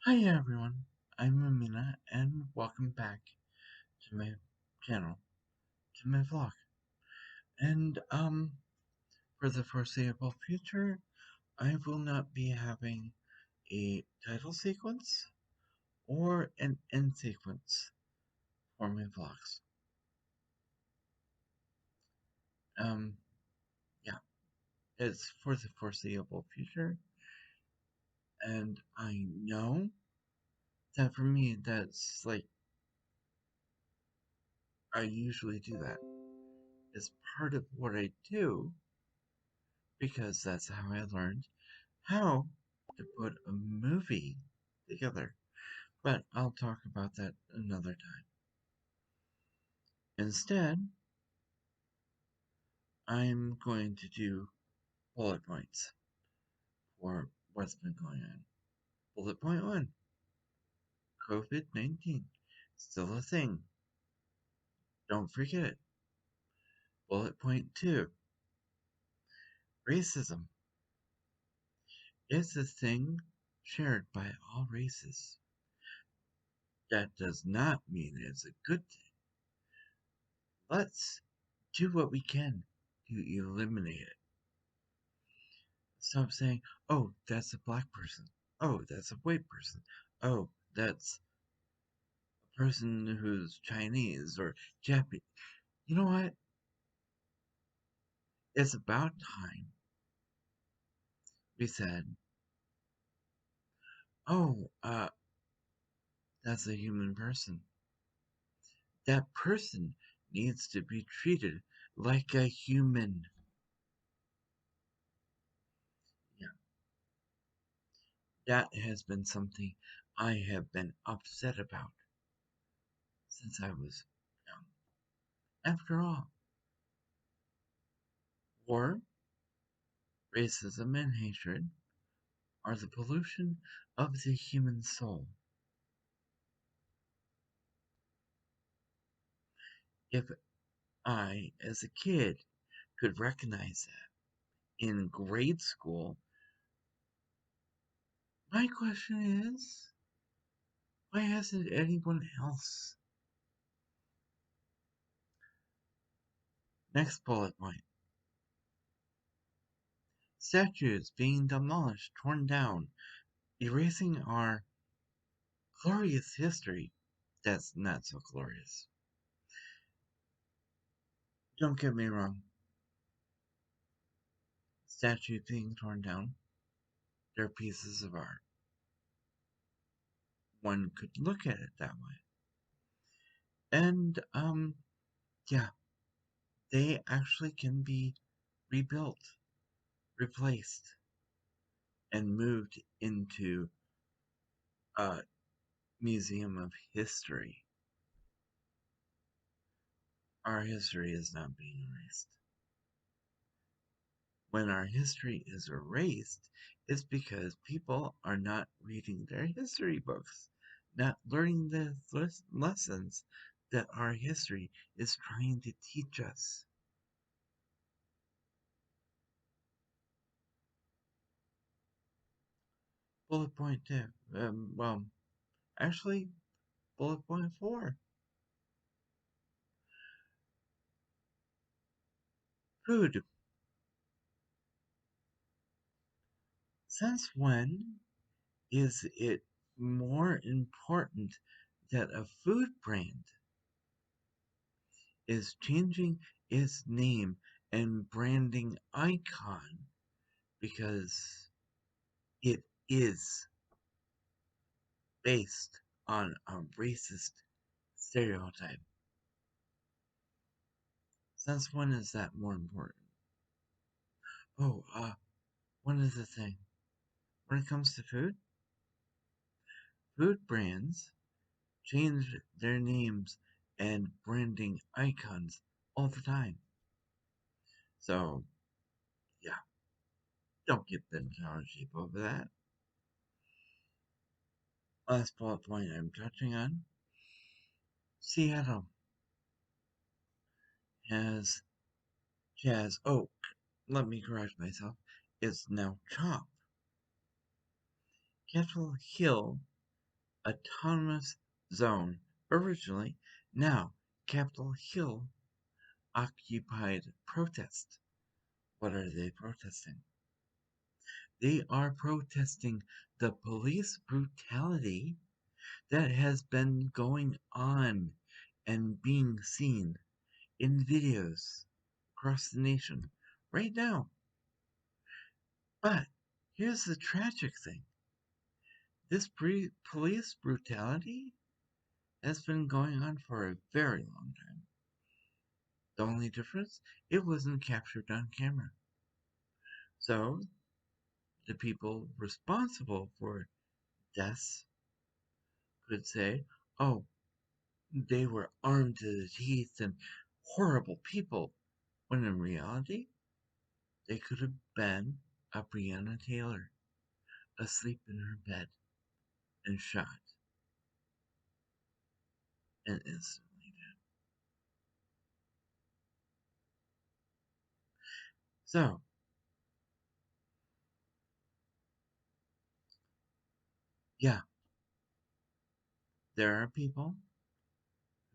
Hi everyone, I'm Amena and welcome back to my channel, to my vlog. And for the foreseeable future, I will not be having a title sequence or an end sequence for my vlogs. Um, yeah, it's for the foreseeable future, and I know that for me, that's like, I usually do that. It's part of what I do because that's how I learned how to put a movie together. But I'll talk about that another time. Instead, I'm going to do bullet points for what's been going on. Bullet point 1, COVID-19. Still a thing. Don't forget it. Bullet point 2, racism. It's a thing shared by all races. That does not mean it's a good thing. Let's do what we can to eliminate it. Stop saying, oh, that's a black person. Oh, that's a white person. Oh, that's a person who's Chinese or Japanese. You know what? It's about time we said, oh, that's a human person. That person needs to be treated like a human. Yeah, that has been something I have been upset about since I was young. After all, war, racism, and hatred are the pollution of the human soul. If I, as a kid, could recognize that in grade school, my question is, why hasn't anyone else? Next bullet point. Statues being demolished, torn down, erasing our glorious history. That's not so glorious. Don't get me wrong. Statues being torn down, they're pieces of art. One could look at it that way. And, yeah, they actually can be rebuilt, replaced, and moved into a museum of history. Our history is not being erased. When our history is erased, it's because people are not reading their history books, not learning the lessons that our history is trying to teach us. Bullet point 2. Well, actually, bullet point 4. Food. Since when is it more important that a food brand is changing its name and branding icon because it is based on a racist stereotype? Since when is that more important? Oh, one other thing. When it comes to food, food brands change their names and branding icons all the time. So, yeah, don't get bent out of shape over that. Last bullet point I'm touching on, Seattle has Jazz Oak. Let me correct myself. It's now Chop. Capitol Hill autonomous zone originally, now Capitol Hill occupied protest. What are they protesting? They are protesting the police brutality that has been going on and being seen in videos across the nation right now. But here's the tragic thing, this police brutality has been going on for a very long time. The only difference, it wasn't captured on camera. So the people responsible for deaths could say, oh, they were armed to the teeth and horrible people, when in reality, they could have been a Breanna Taylor asleep in her bed and shot and instantly dead. So, yeah, there are people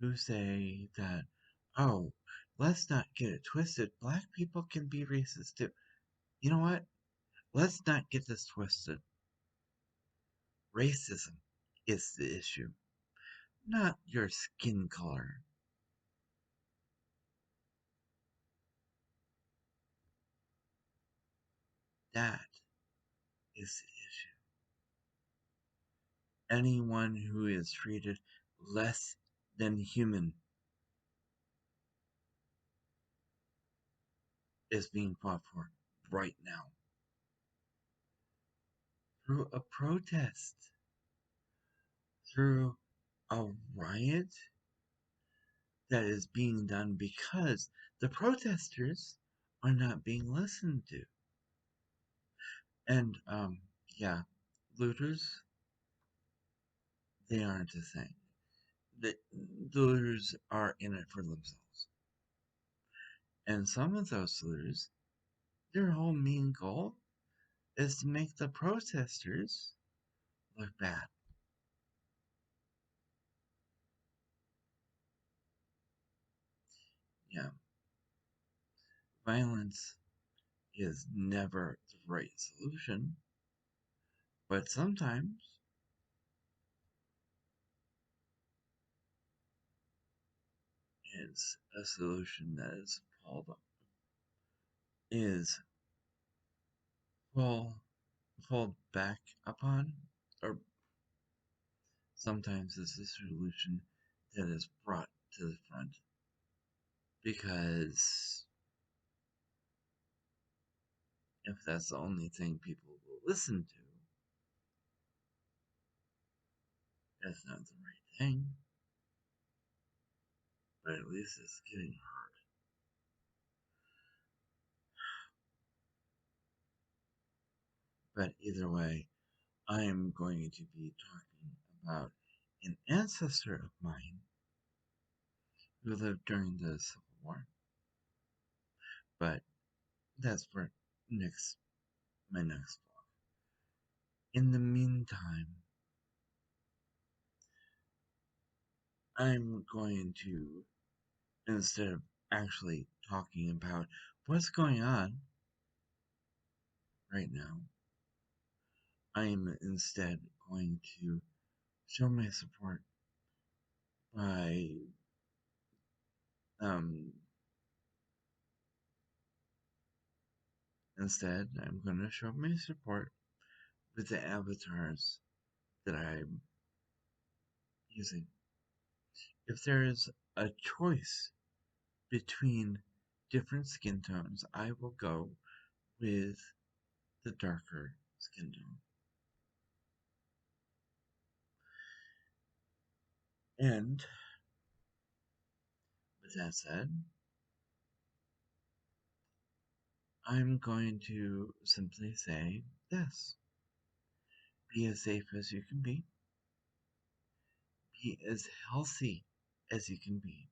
who say that, oh, let's not get it twisted. Black people can be racist too. You know what? Let's not get this twisted. Racism is the issue, not your skin color. That is the issue. Anyone who is treated less than human is being fought for right now through a protest, through a riot that is being done because the protesters are not being listened to. And yeah, looters, they aren't a thing. The looters are in it for themselves. And some of those looters, their whole main goal is to make the protesters look bad. Yeah, violence is never the right solution, but sometimes it's a solution that is fall fall back upon, or sometimes it's a solution that is brought to the front because if that's the only thing people will listen to, that's not the right thing. But at least it's getting heard. But either way, I am going to be talking about an ancestor of mine who lived during the Civil War. But that's for my next vlog. In the meantime, I'm going to, instead of actually talking about what's going on right now, I am instead going to show my support by um, instead I'm going to show my support with the avatars that I'm using. If there is a choice between different skin tones, I will go with the darker skin tone. And with that said, I'm going to simply say this. Be as safe as you can be. Be as healthy as you can be.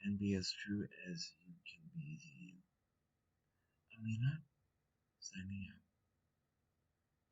And be as true as you can be to you. Amena, signing out.